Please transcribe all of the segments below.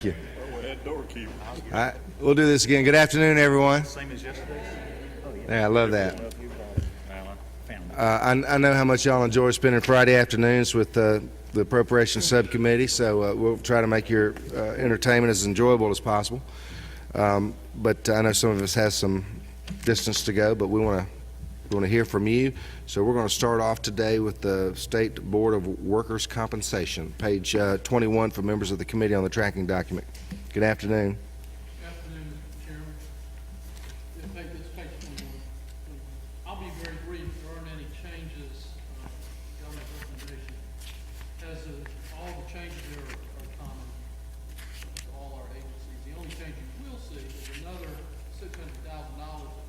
Thank you. All right, we'll do this again. Good afternoon, everyone. Same as yesterday? Yeah, I love that. I know how much y'all enjoy spending Friday afternoons with the Appropriations Subcommittee, so we'll try to make your entertainment as enjoyable as possible. But I know some of us have some distance to go, but we want to hear from you. So we're going to start off today with the State Board of Workers' Compensation, page 21 for members of the Committee on the Tracking Document. Good afternoon. Good afternoon, Mr. Chairman. It's page 21. I'll be very brief. There aren't any changes. Government recommendation has all the changes there are common to all our agencies. The only change you will see is another $600,000 that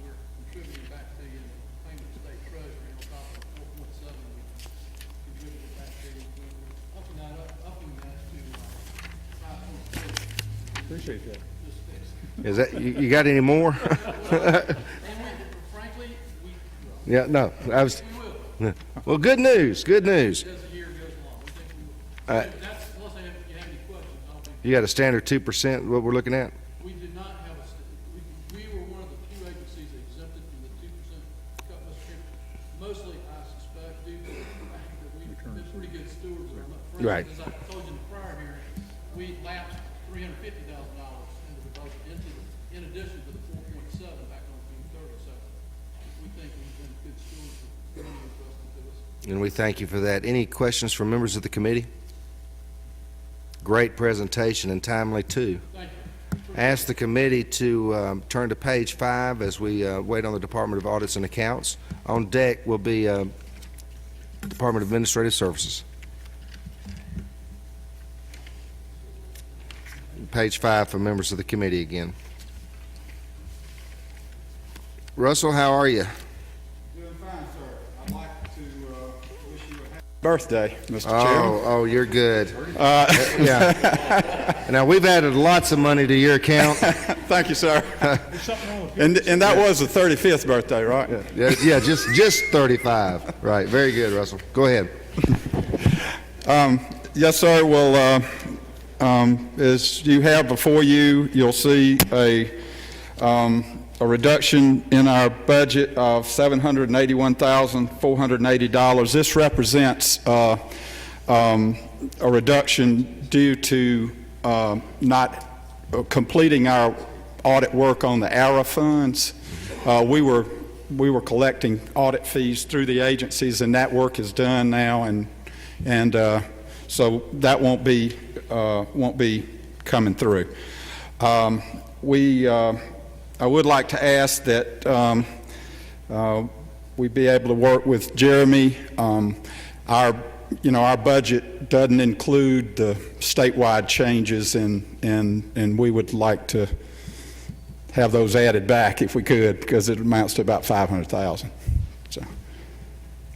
we're contributing back to you in payment to state treasury on top of the 4.7 we contributed back to you. We're upping that to 5.6. Appreciate that. Is that you got any more? Frankly, Yeah, no. I was. Well, good news. Good news. as the year goes along, we think we will. That's, unless you have any questions, I don't think. You got a standard 2%. What we're looking at? We did not have we were one of the few agencies exempted from the 2% cut, Mr. Chairman. Mostly, I suspect, due to the fact that we've been pretty good stewards of our money. For Right. instance, as I told you in the prior hearing, we lapsed $350,000 into the budget, in addition to the 4.7 back on June 30. So we think we've been good stewards of the money entrusted to us. And we thank you for that. Any questions from members of the committee? Great presentation and timely too. Thank you. Ask the committee to turn to page 5 as we wait on the Department of Audits and Accounts. On deck will be Department of Administrative Services. Page 5 for members of the committee again. Russell, how are you? Doing fine, sir. I'd like to wish you a happy birthday, Mr. Chairman. Oh, you're good. Yeah. Now, we've added lots of money to your account. Thank you, sir. And that was the 35th birthday, right? Yeah, just 35. Right. Very good, Russell. Go ahead. Yes, sir. Well, as you have before you, you'll see a reduction in our budget of $781,480. This represents a reduction due to not completing our audit work on the ARA funds. We were collecting audit fees through the agencies, and that work is done now, and so that won't be coming through. I would like to ask that we be able to work with Jeremy. Our budget doesn't include the statewide changes, and we would like to have those added back if we could, because it amounts to about $500,000. So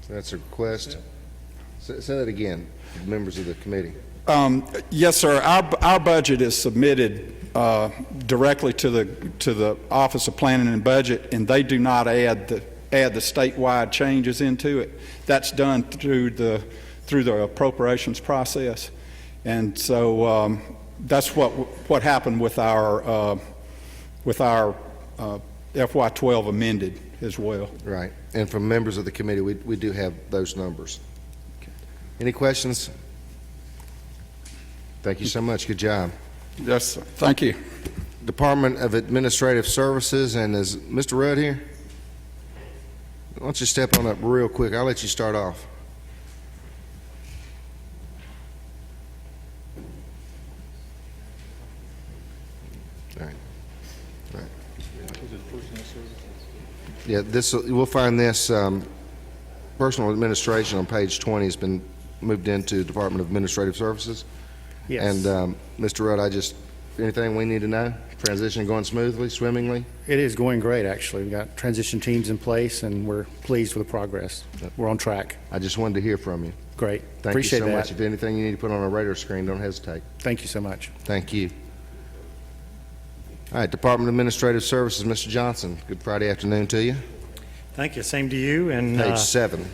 That's a request. Say that again, members of the committee. Yes, sir. Our budget is submitted directly to the Office of Planning and Budget, and they do not add the statewide changes into it. That's done through the appropriations process, and so that's what happened with our FY12 amended as well. Right. And from members of the committee, we do have those numbers. Any questions? Thank you so much. Good job. Yes, sir. Thank you. Department of Administrative Services, and is Mr. Rudd here? Why don't you step on up real quick? I'll let you start off. All right. All right. Yeah, we'll find this personal administration on page 20 has been moved into Department of Administrative Services. Yes. And Mr. Rudd, anything we need to know? Transition going smoothly, swimmingly? It is going great, actually. We've got transition teams in place, and we're pleased with the progress. We're on track. I just wanted to hear from you. Great. Thank Appreciate you so that. much. If anything you need to put on a radar screen, don't hesitate. Thank you so much. Thank you. All right, Department of Administrative Services, Mr. Johnson. Good Friday afternoon to you. Thank you. Same to you. And Page 7.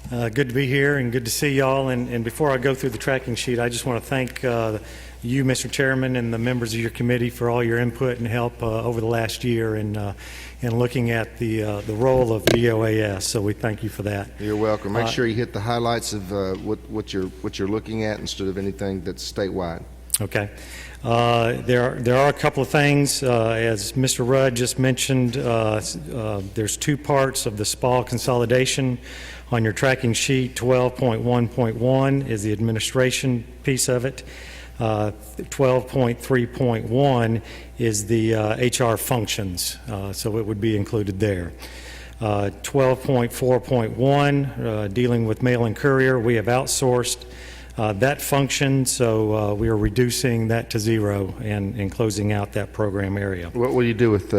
good to be here and good to see y'all. And before I go through the tracking sheet, I just want to thank you, Mr. Chairman, and the members of your committee for all your input and help over the last year in looking at the role of DOAS. So we thank you for that. You're welcome. Make sure you hit the highlights of what you're looking at instead of anything that's statewide. Okay. There are a couple of things. As Mr. Rudd just mentioned, there's two parts of the SPAL consolidation. On your tracking sheet, 12.1.1 is the administration piece of it. 12.3.1 is the HR functions, so it would be included there. 12.4.1, dealing with mail and courier, we have outsourced that function, so we are reducing that to zero and closing out that program area. What will you do with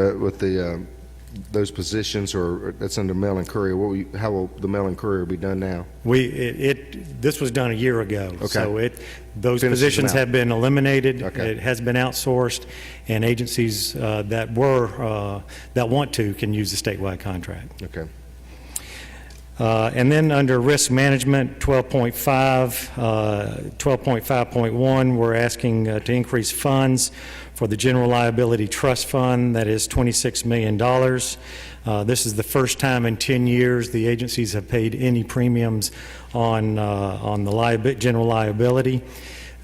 those positions, or that's under mail and courier? How will the mail and courier be done now? This was done a year ago. Okay. So those Finishes positions them out. have been eliminated. Okay. It has been outsourced, and agencies that want to can use the statewide contract. Okay. And then under risk management, 12.5.1, we're asking to increase funds for the general liability trust fund. That is $26 million. This is the first time in 10 years the agencies have paid any premiums on the general liability.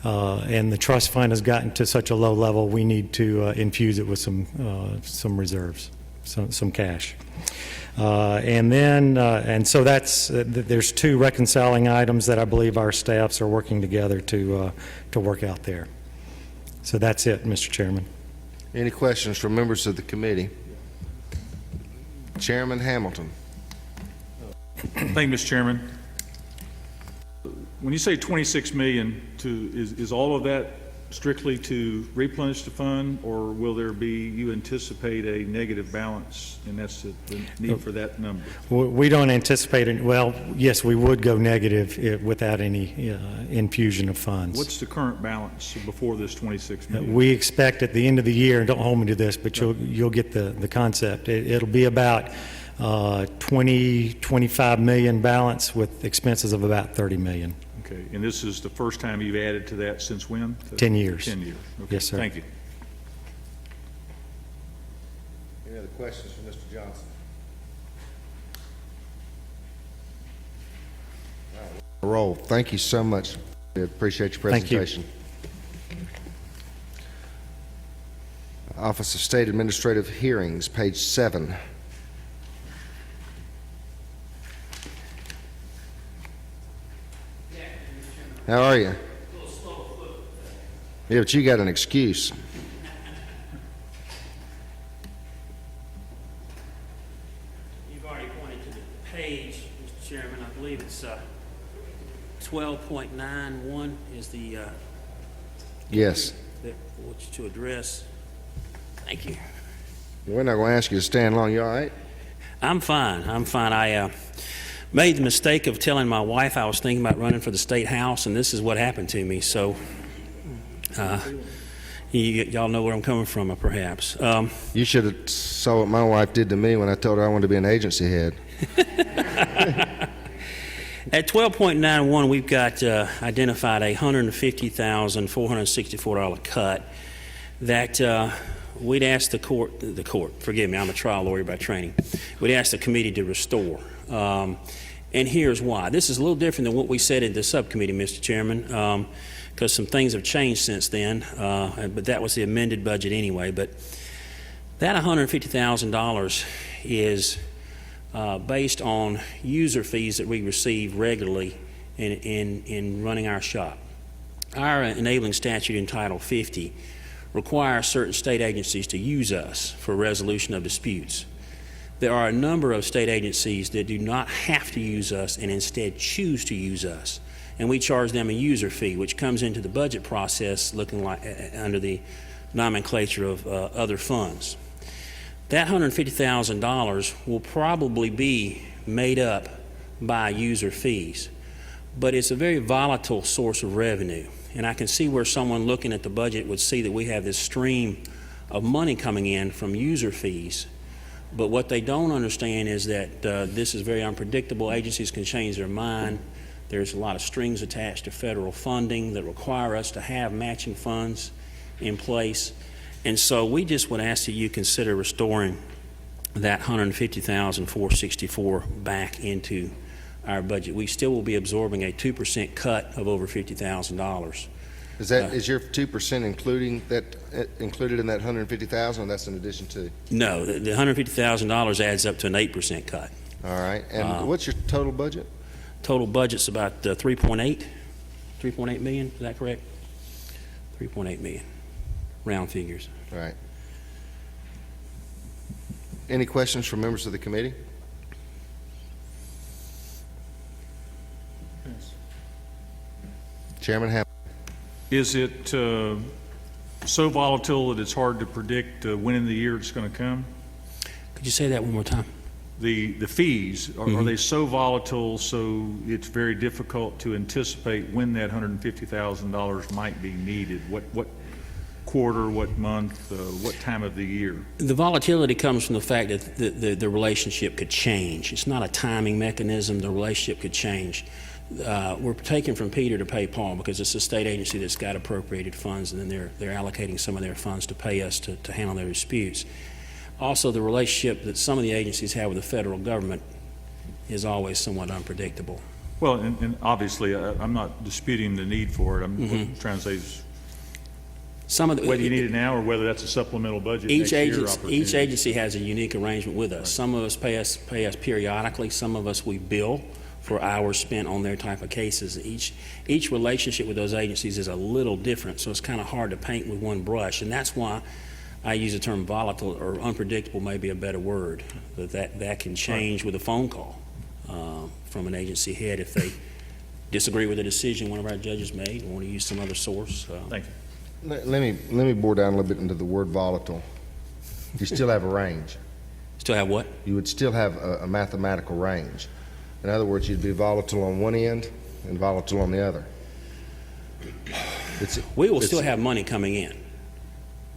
And the trust fund has gotten to such a low level, we need to infuse it with some reserves, some cash. And so there's two reconciling items that I believe our staffs are working together to work out there. So that's it, Mr. Chairman. Any questions from members of the committee? Chairman Hamilton. Thank you, Mr. Chairman. When you say 26 million, is all of that strictly to replenish the fund, or will there be, you anticipate a negative balance, and that's the need for that number? We don't anticipate it. Well, yes, we would go negative without any infusion of funds. What's the current balance before this 26 million? We expect at the end of the year, and don't hold me to this, but you'll get the concept. It'll be about 25 million balance with expenses of about 30 million. Okay, and this is the first time you've added to that since when? 10 years. 10 years. Okay. Yes, sir. Thank you. Any other questions for Mr. Johnson? Roll. Thank you so much. I appreciate your Thank you. presentation. Office of State Administrative Hearings, page 7. How are you? Yeah, but you got an excuse. You've already pointed to the page, Mr. Chairman. I believe it's 12.91 is the Yes. that wants to address. Thank you. We're not going to ask you to stand long. You all right? I'm fine. I made the mistake of telling my wife I was thinking about running for the state house, and this is what happened to me. So y'all know where I'm coming from, perhaps. You should have saw what my wife did to me when I told her I wanted to be an agency head. At 12.91, we've got identified a $150,464 cut that we'd ask the court, forgive me, I'm a trial lawyer by training, we'd ask the committee to restore. And here's why. This is a little different than what we said in the subcommittee, Mr. Chairman, because some things have changed since then, but that was the amended budget anyway. But that $150,000 is based on user fees that we receive regularly in running our shop. Our enabling statute in Title 50 requires certain state agencies to use us for resolution of disputes. There are a number of state agencies that do not have to use us and instead choose to use us, and we charge them a user fee, which comes into the budget process looking like under the nomenclature of other funds. That $150,000 will probably be made up by user fees, but it's a very volatile source of revenue, and I can see where someone looking at the budget would see that we have this stream of money coming in from user fees. But what they don't understand is that this is very unpredictable. Agencies can change their mind. There's a lot of strings attached to federal funding that require us to have matching funds in place. And so we just would ask that you consider restoring that $150,464 back into our budget. We still will be absorbing a 2% cut of over $50,000. Is your 2% included in that 150,000, or that's in addition to? No, the $150,000 adds up to an 8% cut. All right, and what's your total budget? Total budget's about 3.8 million, is that correct? 3.8 million, round figures. All right. Any questions from members of the committee? Chairman Hamilton. Is it so volatile that it's hard to predict when in the year it's going to come? Could you say that one more time? The fees, are they so volatile so it's very difficult to anticipate when that $150,000 might be needed? What quarter, what month, what time of the year? The volatility comes from the fact that the relationship could change. It's not a timing mechanism. The relationship could change. We're taking from Peter to pay Paul because it's a state agency that's got appropriated funds, and then they're allocating some of their funds to pay us to handle their disputes. Also, the relationship that some of the agencies have with the federal government is always somewhat unpredictable. Well, and obviously, I'm not disputing the need for it. I'm trying to say is whether you need it now or whether that's a supplemental budget next year opportunity. Each agency has a unique arrangement with us. Right. Some of us pay us periodically. Some of us we bill for hours spent on their type of cases. Each relationship with those agencies is a little different, so it's kind of hard to paint with one brush, and that's why I use the term volatile or unpredictable may be a better word. That can change with a phone call from an agency head if they disagree with a decision one of our judges made and want to use some other source. Thank you. Let me bore down a little bit into the word volatile. You still have a range. Still have what? You would still have a mathematical range. In other words, you'd be volatile on one end and volatile on the other. We will still have money coming in.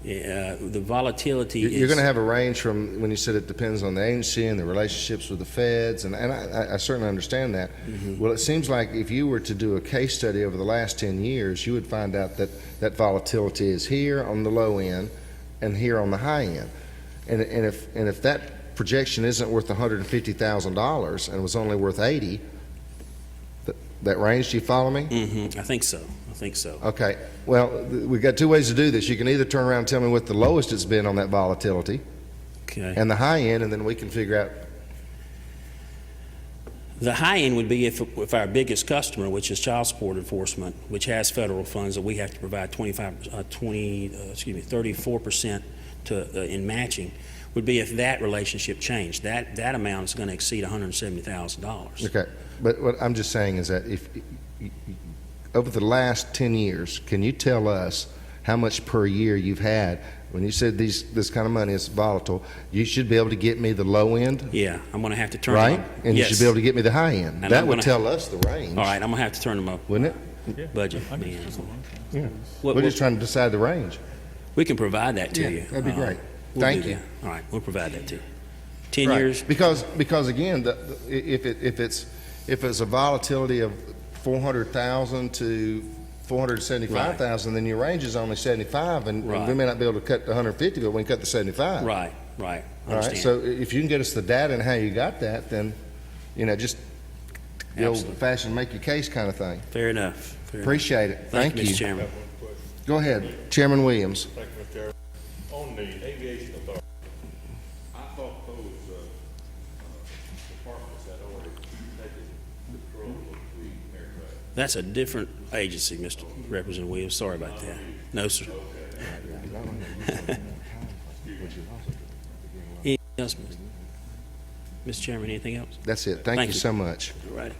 The volatility You're going to have a range from when you said it depends on the agency and the relationships with the feds, and I certainly understand that. Mm-hmm. Well, it seems like if you were to do a case study over the last 10 years, you would find out that volatility is here on the low end and here on the high end. And if that projection isn't worth $150,000 and was only worth 80, that range, do you follow me? Mm-hmm. I think so. Okay. Well, we've got two ways to do this. You can either turn around and tell me what the lowest it's been on that volatility, okay, and the high end, and then we can figure out. The high end would be if our biggest customer, which is child support enforcement, which has federal funds that we have to provide 34% in matching, would be if that relationship changed. That amount is going to exceed $170,000. Okay. But what I'm just saying is that if over the last 10 years, can you tell us how much per year you've had? When you said this kind of money is volatile, you should be able to get me the low end. Yeah, I'm going to have to turn right, them up. and yes. You should be able to get me the high end. And that would tell us the range. All right, I'm going to have to turn them up. Wouldn't it? Budget. Yeah. We're just trying to decide the range. We can provide that to you. That'd be great. Thank you. All right, we'll provide that to you. 10 years. Because again, if it's a volatility of 400,000 to 475,000, then your range is only 75, and we may not be able to cut the 150, but we can cut the 75. Right. All right. So if you can get us the data and how you got that, then just the old-fashioned make your case kind of thing. Fair enough. Appreciate it. Thank you, Mr. Chairman. Go ahead, Chairman Williams. Thank you, Mr. Chairman. On the aviation authority, I thought those departments had already taken control of the aircraft. That's a different agency, Mr. Representative Williams. Sorry about that. No, sir. Anything else, Mr. Chairman? Anything else? That's it. Thank you so much. All righty.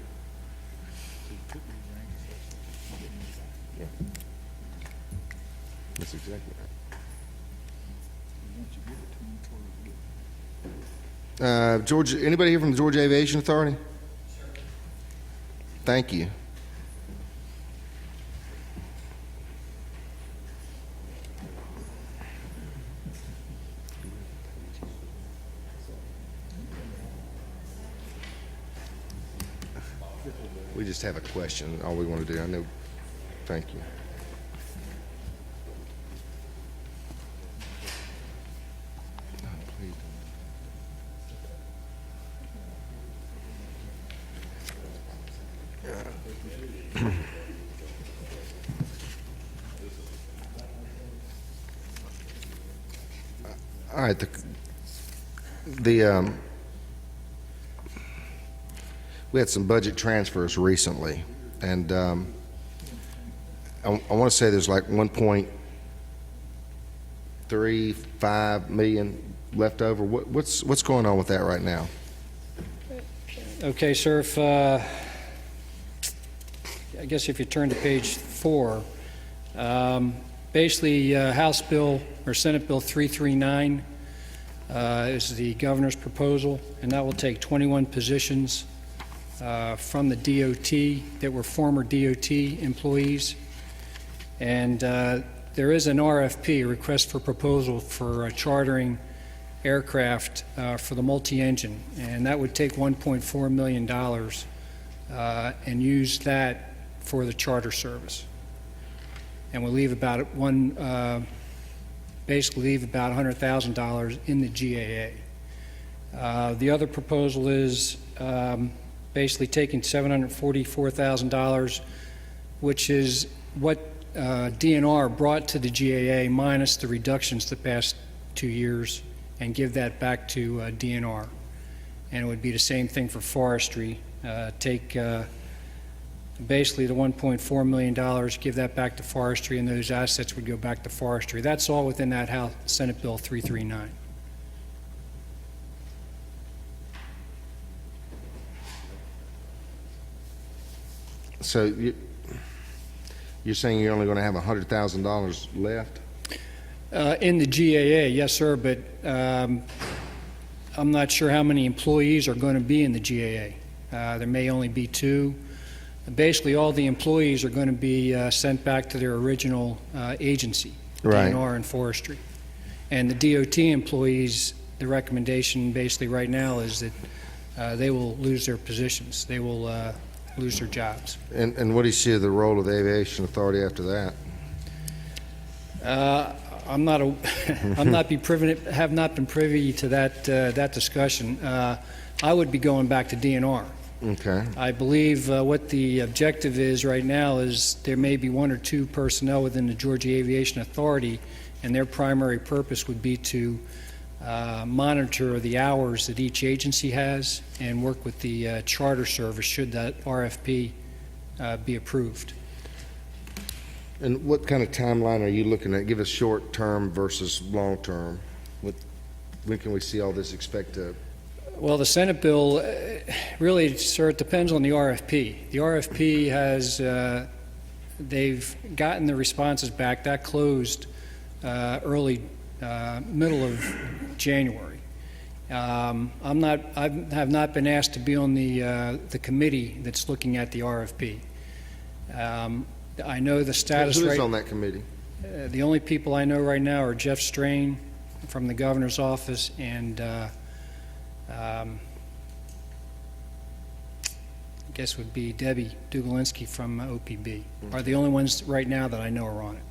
That's exactly right. Georgia, anybody here from the Georgia Aviation Authority? Thank you. We just have a question, all we want to do. I know, thank you. All right, we had some budget transfers recently, and I want to say there's like 1.35 million left over. What's going on with that right now? Okay, sir, I guess if you turn to page 4, basically House Bill or Senate Bill 339 is the governor's proposal, and that will take 21 positions from the DOT that were former DOT employees. And there is an RFP, a request for proposal for chartering aircraft for the multi-engine, and that would take $1.4 million and use that for the charter service. And we'll leave about basically leave about $100,000 in the GAA. The other proposal is basically taking $744,000, which is what DNR brought to the GAA minus the reductions the past 2 years, and give that back to DNR. And it would be the same thing for forestry. Take basically the $1.4 million, give that back to forestry, and those assets would go back to forestry. That's all within that House Senate Bill 339. So you're saying you're only going to have $100,000 left? In the GAA, yes, sir, but I'm not sure how many employees are going to be in the GAA. There may only be 2. Basically, all the employees are going to be sent back to their original agency, Right. DNR and forestry. And the DOT employees, the recommendation basically right now is that they will lose their positions. They will lose their jobs. And what do you see of the role of the Aviation Authority after that? I'm not have not been privy to that discussion. I would be going back to DNR. Okay. I believe what the objective is right now is there may be 1 or 2 personnel within the Georgia Aviation Authority, and their primary purpose would be to monitor the hours that each agency has and work with the charter service should that RFP be approved. And what kind of timeline are you looking at? Give us short term versus long term. When can we see all this expect to? Well, the Senate bill, really, sir, it depends on the RFP. The RFP has, they've gotten the responses back. That closed middle of January. I have not been asked to be on the committee that's looking at the RFP. I know the status Who's right. on that committee? The only people I know right now are Jeff Strain from the governor's office and I guess would be Debbie Dugalinski from OPB are the only ones right now that I know are on it.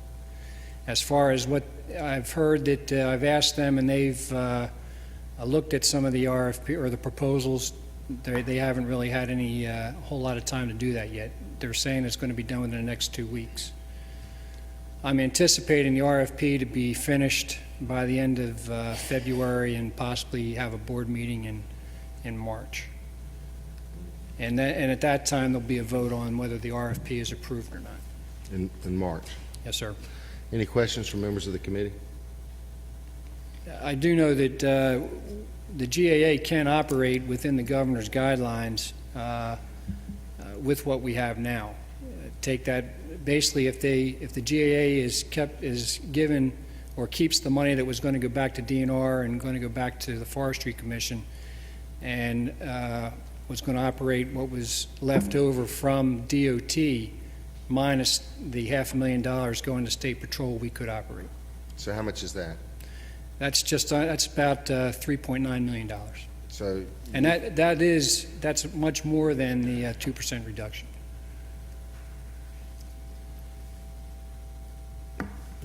As far as what I've heard, that I've asked them and they've looked at some of the RFP or the proposals. They haven't really had any whole lot of time to do that yet. They're saying it's going to be done within the next 2 weeks. I'm anticipating the RFP to be finished by the end of February and possibly have a board meeting in March. And at that time, there'll be a vote on whether the RFP is approved or not. In March. Yes, sir. Any questions from members of the committee? I do know that the GAA can operate within the governor's guidelines with what we have now. Take that, basically, if the GAA is given or keeps the money that was going to go back to DNR and going to go back to the Forestry Commission and was going to operate what was left over from DOT minus the $500,000 going to State Patrol, we could operate. So how much is that? That's about $3.9 million. So And that's much more than the 2% reduction.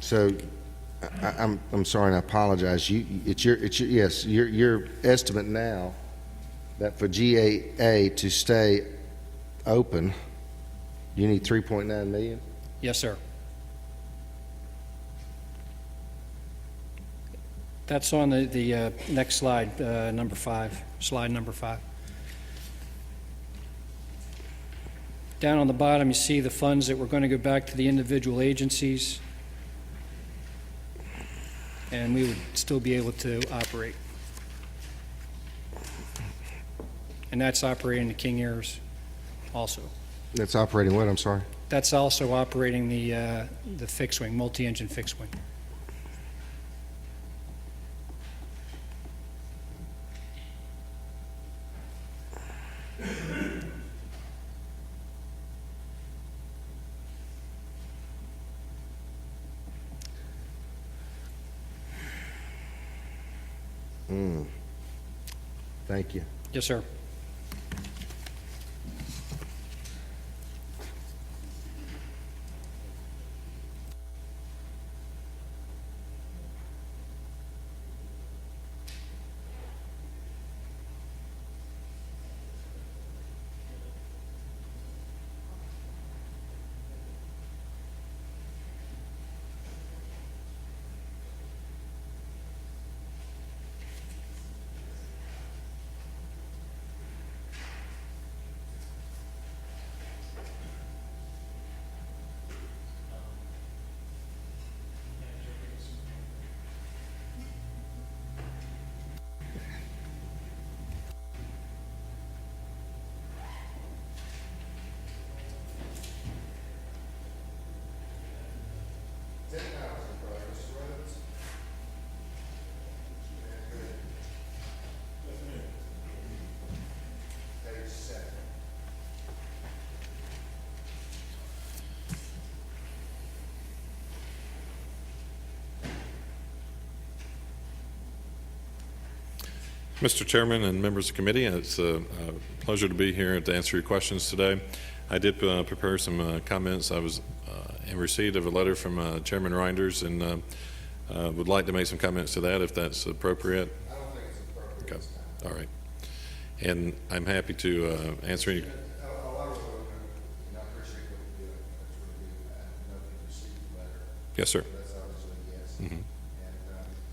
So, I'm sorry, and I apologize. Yes, your estimate now that for GAA to stay open, you need 3.9 million? Yes, sir. That's on the next slide, number 5, slide number 5. Down on the bottom, you see the funds that were going to go back to the individual agencies, and we would still be able to operate. And that's operating the King Airs also. That's operating what, I'm sorry? That's also operating the fixed wing, multi-engine fixed wing. Thank you. Yes, sir. Mr. Chairman and members of the committee, it's a pleasure to be here to answer your questions today. I did prepare some comments. I was in receipt of a letter from Chairman Reinders and would like to make some comments to that if that's appropriate. I don't think it's appropriate. Okay. All right. And I'm happy to answer any. I appreciate what you do. That's really good. I know you received the letter. Yes, sir. That's obviously a yes. Mhm. And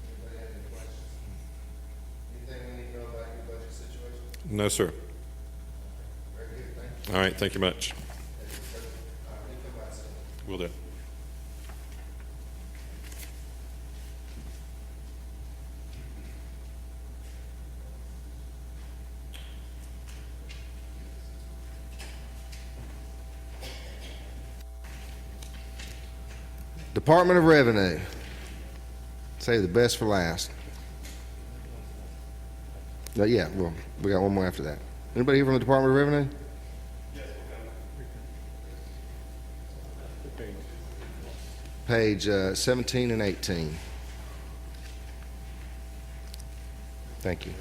anybody have any questions? Anything we need to know about your budget situation? No, sir. Very good, thank you. All right. Thank you much. You come by and say. Will do. Department of Revenue. Save the best for last. Yeah, well, we got one more after that. Anybody here from the Department of Revenue? Page 17 and 18. Thank you.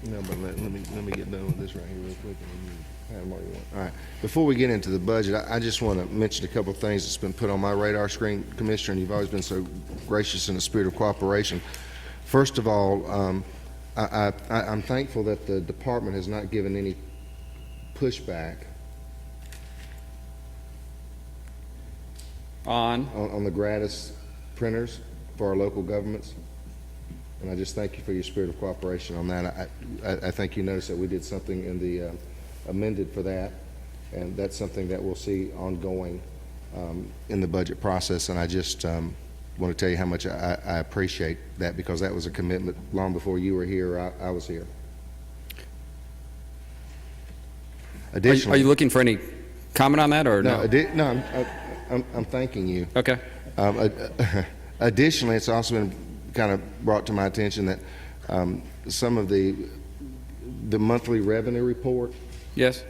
No, but let me get done with this right here real quick, and then you have them all you want. All right. Before we get into the budget, I just want to mention a couple of things that's been put on my radar screen, Commissioner, and you've always been so gracious in the spirit of cooperation. First of all, I'm thankful that the department has not given any pushback on the gratis printers for our local governments. And I just thank you for your spirit of cooperation on that. I think you noticed that we did something in the amended for that, and that's something that we'll see ongoing in the budget process. And I just want to tell you how much I appreciate that, because that was a commitment long before you were here. I was here. Additionally, Are you looking for any comment on that, or no? No, I'm thanking you. Okay. Additionally, it's also been kind of brought to my attention that some of the monthly revenue report, Yes.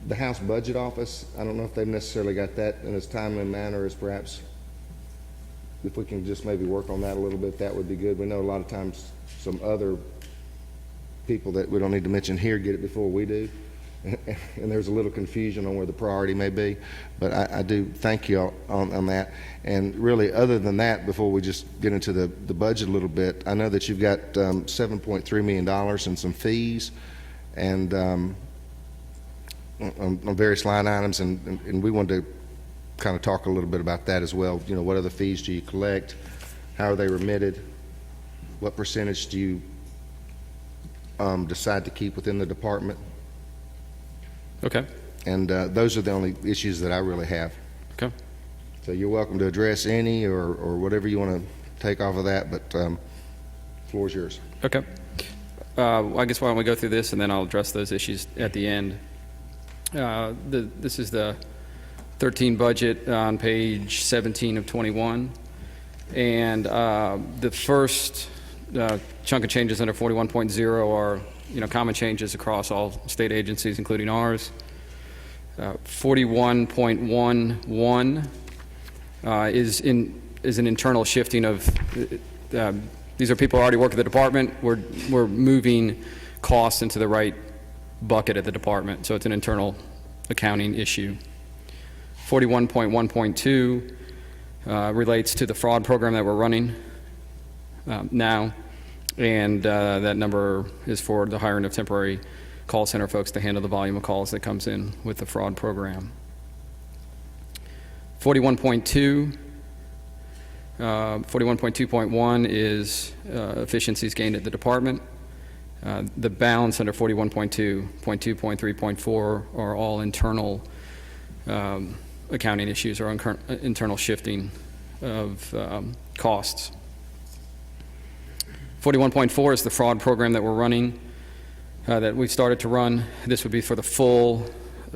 the House Budget Office, I don't know if they've necessarily got that in as timely a manner as perhaps, if we can just maybe work on that a little bit, that would be good. We know a lot of times some other people that we don't need to mention here get it before we do. And there's a little confusion on where the priority may be. But I do thank you on that. And really, other than that, before we just get into the budget a little bit, I know that you've got $7.3 million in some fees and on various line items, and we wanted to kind of talk a little bit about that as well. You know, what other fees do you collect? How are they remitted? What percentage do you decide to keep within the department? Okay. And those are the only issues that I really have. Okay. So you're welcome to address any or whatever you want to take off of that, but floor is yours. Okay. I guess why don't we go through this, and then I'll address those issues at the end. This is the 13 budget on page 17 of 21. And the first chunk of changes under 41.0 are, common changes across all state agencies, including ours. 41.11 is an internal shifting of. These are people who already work at the department. We're moving costs into the right bucket at the department, so it's an internal accounting issue. 41.1.2 relates to the fraud program that we're running now, and that number is for the hiring of temporary call center folks to handle the volume of calls that comes in with the fraud program. 41.2.1 is efficiencies gained at the department. The balance under 41.2, 0.2, 0.3, 0.4 are all internal accounting issues or internal shifting of costs. 41.4 is the fraud program that we're running, that we've started to run. This would be for the full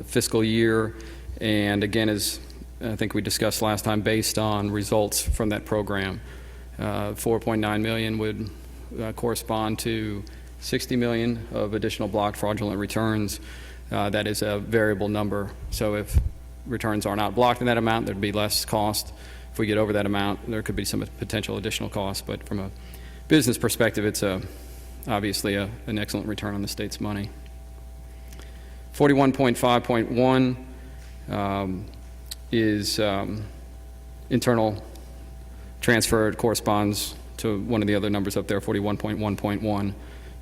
fiscal year, and again, as I think we discussed last time, based on results from that program. 4.9 million would correspond to 60 million of additional blocked fraudulent returns. That is a variable number, so if returns are not blocked in that amount, there'd be less cost. If we get over that amount, there could be some potential additional costs, but from a business perspective, it's obviously an excellent return on the state's money. 41.5.1 is internal transfer. It corresponds to one of the other numbers up there, 41.1.1.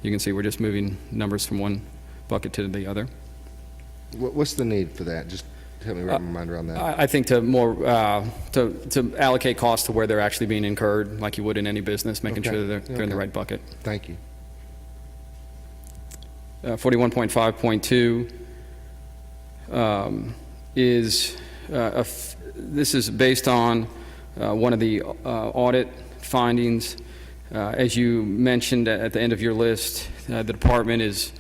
You can see we're just moving numbers from one bucket to the other. What's the need for that? Just help me wrap my mind around that. I think to allocate costs to where they're actually being incurred, like you would in any business, making sure that they're in the right bucket. Thank you. 41.5.2 is this is based on one of the audit findings. As you mentioned at the end of your list, the department is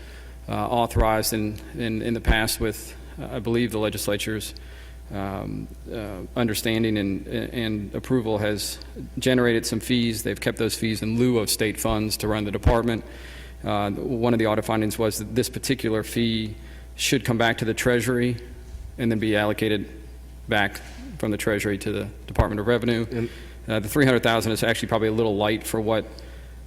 authorized in the past with, I believe, the legislature's understanding and approval has generated some fees. They've kept those fees in lieu of state funds to run the department. One of the audit findings was that this particular fee should come back to the Treasury and then be allocated back from the Treasury to the Department of Revenue. The $300,000 is actually probably a little light for what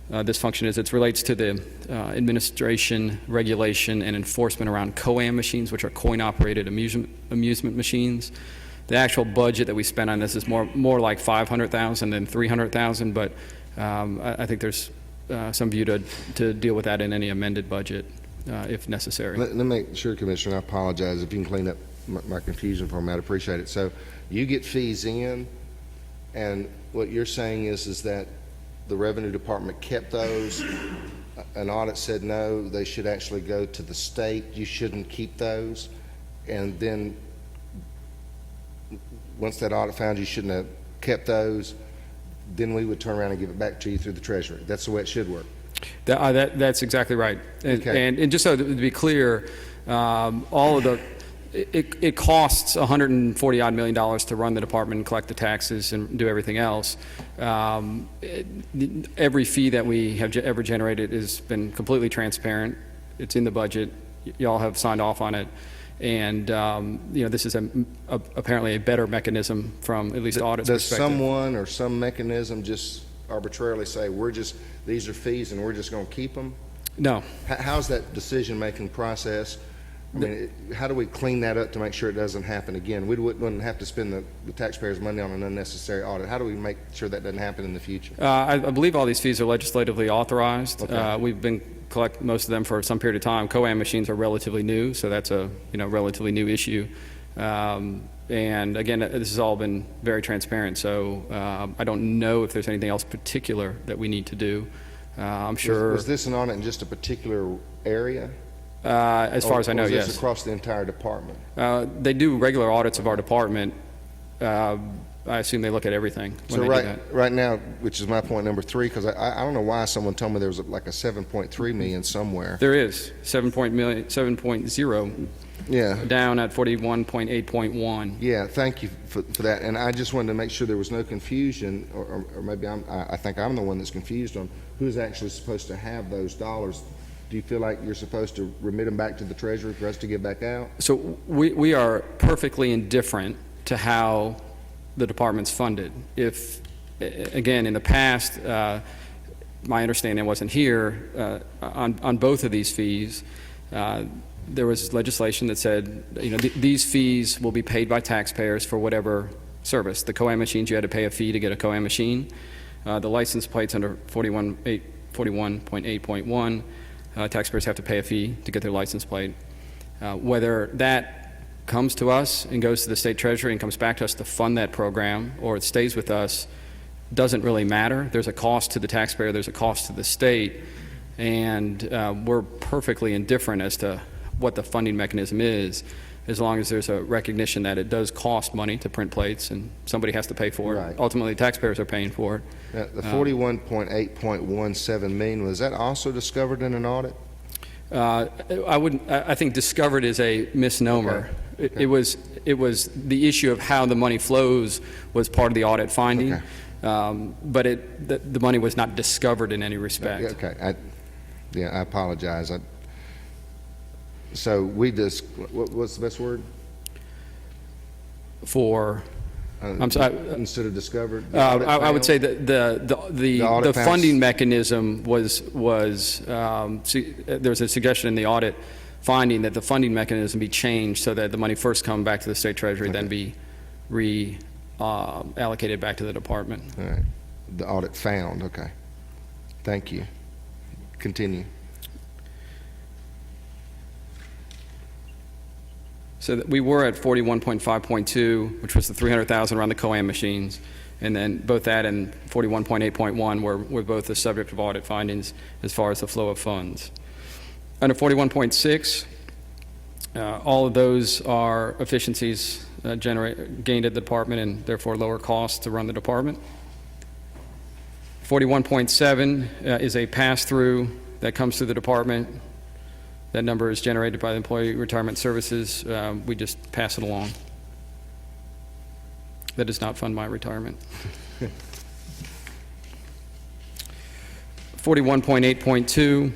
this function is. It relates to the administration, regulation, and enforcement around COAM machines, which are coin-operated amusement machines. The actual budget that we spent on this is more like $500,000 than $300,000, but I think there's some view to deal with that in any amended budget if necessary. Let me make sure, Commissioner, I apologize if you can clean up my confusion for me. I'd appreciate it. So you get fees in, and what you're saying is that the Revenue Department kept those. An audit said no, they should actually go to the state. You shouldn't keep those. And then once that audit found you shouldn't have kept those, then we would turn around and give it back to you through the Treasury. That's the way it should work. That's exactly right. Okay. And just so to be clear, all of the it costs $140-odd million to run the department and collect the taxes and do everything else. Every fee that we have ever generated has been completely transparent. It's in the budget. Y'all have signed off on it. And, this is apparently a better mechanism from at least audit's perspective. Does someone or some mechanism just arbitrarily say, these are fees and we're just going to keep them? No. How's that decision-making process? I mean, how do we clean that up to make sure it doesn't happen again? We wouldn't have to spend the taxpayers' money on an unnecessary audit. How do we make sure that doesn't happen in the future? I believe all these fees are legislatively authorized. Okay. We've been collect most of them for some period of time. COAM machines are relatively new, so that's a relatively new issue. And again, this has all been very transparent. So I don't know if there's anything else particular that we need to do. I'm sure. Was this an audit in just a particular area? As far as I know, or is yes. this across the entire department? They do regular audits of our department. I assume they look at everything when So they do that. right now, which is my point number 3, because I don't know why someone told me there was like a 7.3 million somewhere. There is 7.0 Yeah. down at 41.8.1. Yeah, thank you for that. And I just wanted to make sure there was no confusion, or maybe I think I'm the one that's confused on who's actually supposed to have those dollars. Do you feel like you're supposed to remit them back to the Treasury for us to give back out? So we are perfectly indifferent to how the department's funded. If, again, in the past, my understanding wasn't here, on both of these fees, there was legislation that said, these fees will be paid by taxpayers for whatever service. The COAM machines, you had to pay a fee to get a COAM machine. The license plates under 41.8.1, taxpayers have to pay a fee to get their license plate. Whether that comes to us and goes to the state treasury and comes back to us to fund that program, or it stays with us, doesn't really matter. There's a cost to the taxpayer, there's a cost to the state, and we're perfectly indifferent as to what the funding mechanism is, as long as there's a recognition that it does cost money to print plates and somebody has to pay for it. Right. Ultimately, taxpayers are paying for it. The 41.8.17 million, was that also discovered in an audit? I think discovered is a misnomer. Okay. It was the issue of how the money flows was part of the audit finding, Okay. but the money was not discovered in any respect. Okay, I apologize. So we just, what's the best word? For I'm sorry. Instead of discovered? I would say that the funding mechanism was there was a suggestion in the audit finding that the funding mechanism be changed so that the money first come back to the state treasury, then be allocated back to the department. All right. The audit found, okay. Thank you. Continue. So we were at 41.5.2, which was the 300,000 around the COAM machines, and then both that and 41.8.1 were both the subject of audit findings as far as the flow of funds. Under 41.6, all of those are efficiencies gained at the department and therefore lower costs to run the department. 41.7 is a pass-through that comes through the department. That number is generated by the Employee Retirement Services. We just pass it along. That does not fund my retirement. 41.8.2,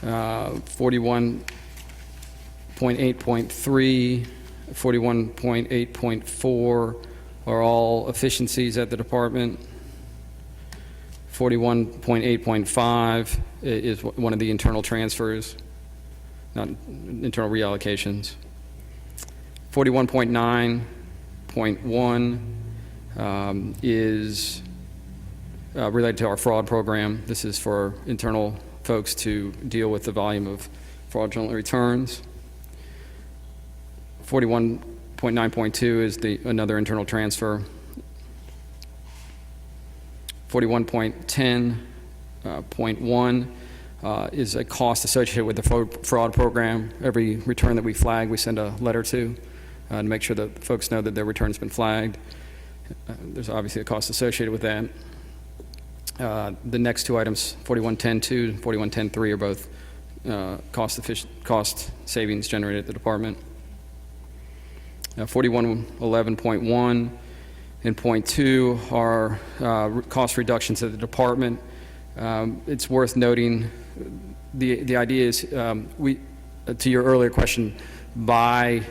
41.8.3, 41.8.4 are all efficiencies at the department. 41.8.5 is one of the internal transfers, not internal reallocations. 41.9.1 is related to our fraud program. This is for internal folks to deal with the volume of fraudulent returns. 41.9.2 is another internal transfer. 41.10.1 is a cost associated with the fraud program. Every return that we flag, we send a letter to make sure that folks know that their return's been flagged. There's obviously a cost associated with that. The next two items, 41.10.2 and 41.10.3, are both cost savings generated at the department. 41.11.1 and .2 are cost reductions at the department. It's worth noting, the idea is, to your earlier question, by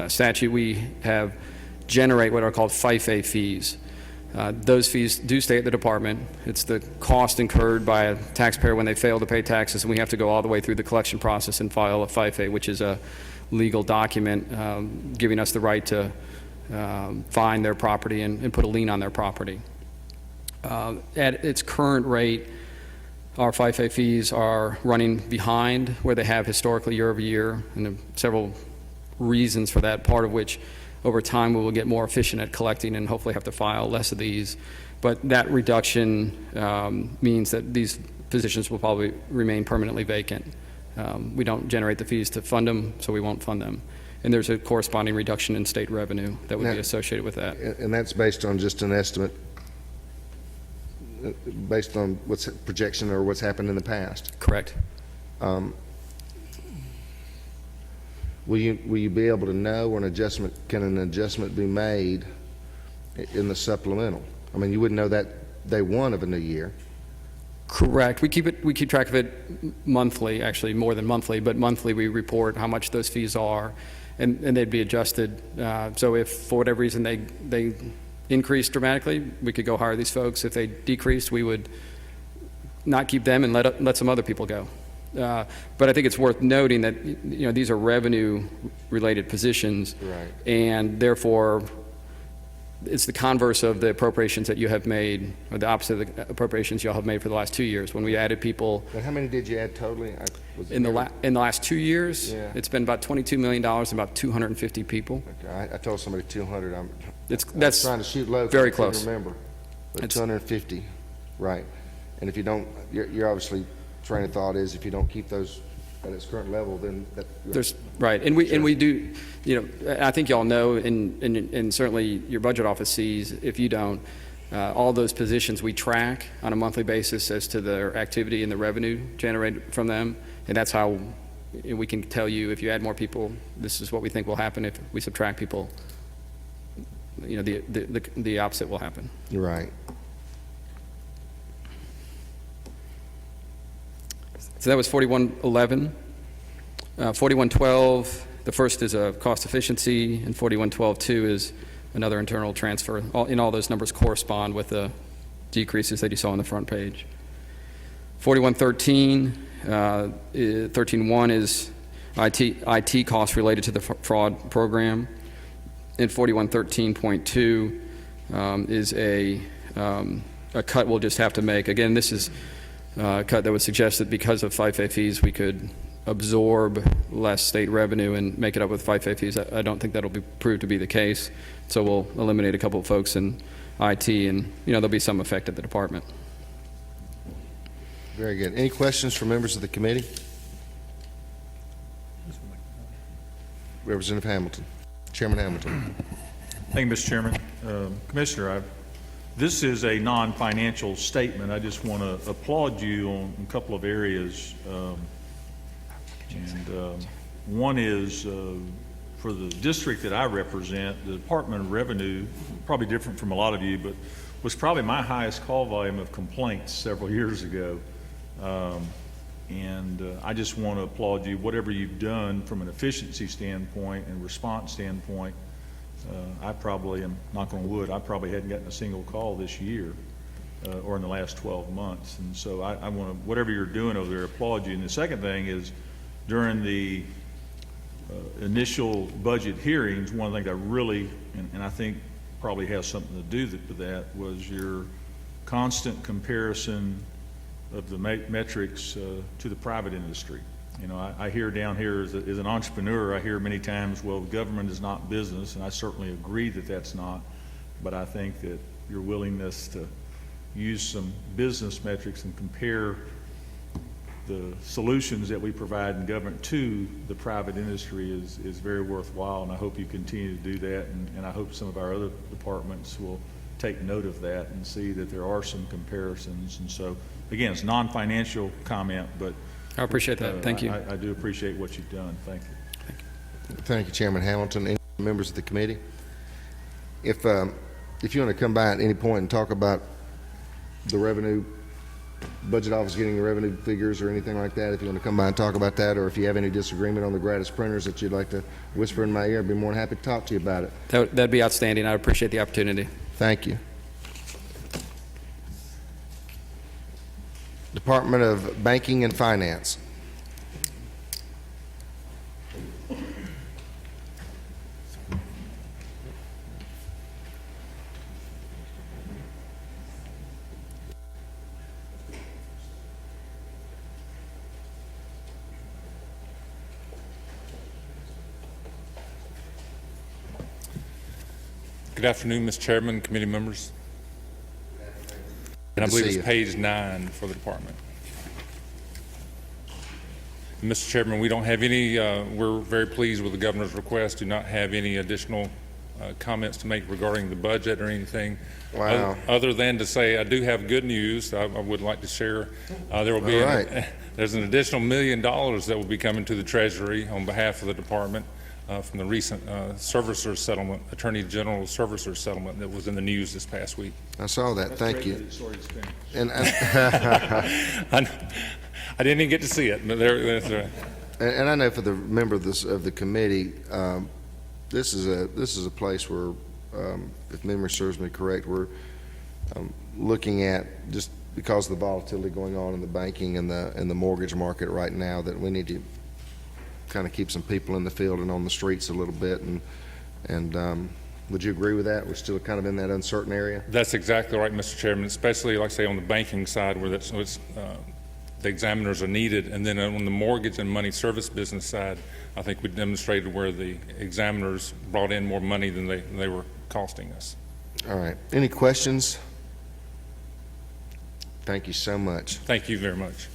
statute we generate what are called FIFA fees. Those fees do stay at the department. It's the cost incurred by a taxpayer when they fail to pay taxes, and we have to go all the way through the collection process and file a FIFA, which is a legal document giving us the right to fine their property and put a lien on their property. At its current rate, our FIFA fees are running behind where they have historically year over year, and there are several reasons for that, part of which over time we will get more efficient at collecting and hopefully have to file less of these. But that reduction means that these positions will probably remain permanently vacant. We don't generate the fees to fund them, so we won't fund them. And there's a corresponding reduction in state revenue that would be associated with that. And that's based on just an estimate, based on what's projection or what's happened in the past. Correct. Will you be able to know, or can an adjustment be made in the supplemental? I mean, you wouldn't know that day one of a new year. Correct. We keep track of it monthly, actually more than monthly, but monthly we report how much those fees are, and they'd be adjusted. So if for whatever reason they increase dramatically, we could go hire these folks. If they decreased, we would not keep them and let some other people go. But I think it's worth noting that these are revenue-related positions, right, and therefore it's the converse of the appropriations that you have made, or the opposite of the appropriations you all have made for the last 2 years. When we added people, but how many did you add totally? in the last 2 years, yeah, it's been about $22 million and about 250 people. Okay, I told somebody 200. That's trying to shoot low. very I close. can't remember, but 250, right? And if you don't, you're obviously train of thought is if you don't keep those at its current level, then there's right, and we do. I think y'all know, and certainly your budget office sees. If you don't, all those positions we track on a monthly basis as to their activity and the revenue generated from them, and that's how we can tell you if you add more people, this is what we think will happen. If we subtract people, the opposite will happen. You're right. So that was 4111. 4112, the first is a cost efficiency, and 4112-2 is another internal transfer. All those numbers correspond with the decreases that you saw on the front page. 4113, 13.1 is IT costs related to the fraud program, and 4113.2 is a cut we'll just have to make. Again, this is cut that would suggest that because of FIFA fees, we could absorb less state revenue and make it up with FIFA fees. I don't think that'll be proved to be the case. So we'll eliminate a couple of folks in IT, and there'll be some effect at the department. Very good. Any questions from members of the committee? Representative Hamilton, Chairman Hamilton. Thank you, Mr. Chairman. Commissioner, this is a non-financial statement. I just want to applaud you on a couple of areas. One is for the district that I represent, the Department of Revenue, probably different from a lot of you, but was probably my highest call volume of complaints several years ago. I just want to applaud you. Whatever you've done from an efficiency standpoint and response standpoint, I probably am, knock on wood, I probably hadn't gotten a single call this year or in the last 12 months. And so I want to, whatever you're doing over there, applaud you. And the second thing is, during the initial budget hearings, one of the things I really, and I think probably has something to do with that, was your constant comparison of the metrics to the private industry. I hear down here as an entrepreneur, I hear many times, well, government is not business, and I certainly agree that that's not, but I think that your willingness to use some business metrics and compare the solutions that we provide in government to the private industry is very worthwhile, and I hope you continue to do that, and I hope some of our other departments will take note of that and see that there are some comparisons. And so, again, it's non-financial comment, but I appreciate that. Thank you. I do appreciate what you've done. Thank you. Thank you, Chairman Hamilton. Any members of the committee? If you want to come by at any point and talk about the revenue, budget office getting the revenue figures or anything like that, if you want to come by and talk about that, or if you have any disagreement on the gratis printers that you'd like to whisper in my ear, I'd be more than happy to talk to you about it. That'd be outstanding. I appreciate the opportunity. Thank you. Department of Banking and Finance. Good afternoon, Mr. Chairman, committee members. And I Good to believe see it's you. page 9 for the department. Mr. Chairman, we don't have any, we're very pleased with the governor's request, do not have any additional comments to make regarding the budget or anything. Wow. Other than to say, I do have good news I would like to share. There will be, All right. there's an additional $1 million that will be coming to the Treasury on behalf of the department from the recent servicer settlement, Attorney General servicer settlement that was in the news this past week. I saw that. Thank you. And, I didn't even get to see it, but there. and I know for the member of the committee, this is a place where, if memory serves me correct, we're looking at, just because of the volatility going on in the banking and the mortgage market right now, that we need to kind of keep some people in the field and on the streets a little bit. And would you agree with that? We're still kind of in that uncertain area. That's exactly right, Mr. Chairman, especially, like I say, on the banking side where the examiners are needed. And then on the mortgage and money service business side, I think we demonstrated where the examiners brought in more money than they were costing us. All right. Any questions? Thank you so much. Thank you very much.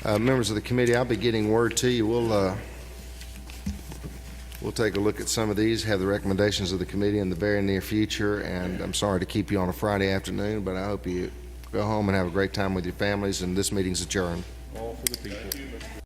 Members of the committee, I'll be getting word to you. We'll take a look at some of these, have the recommendations of the committee in the very near future, and I'm sorry to keep you on a Friday afternoon, but I hope you go home and have a great time with your families, and this meeting's adjourned. All for the people.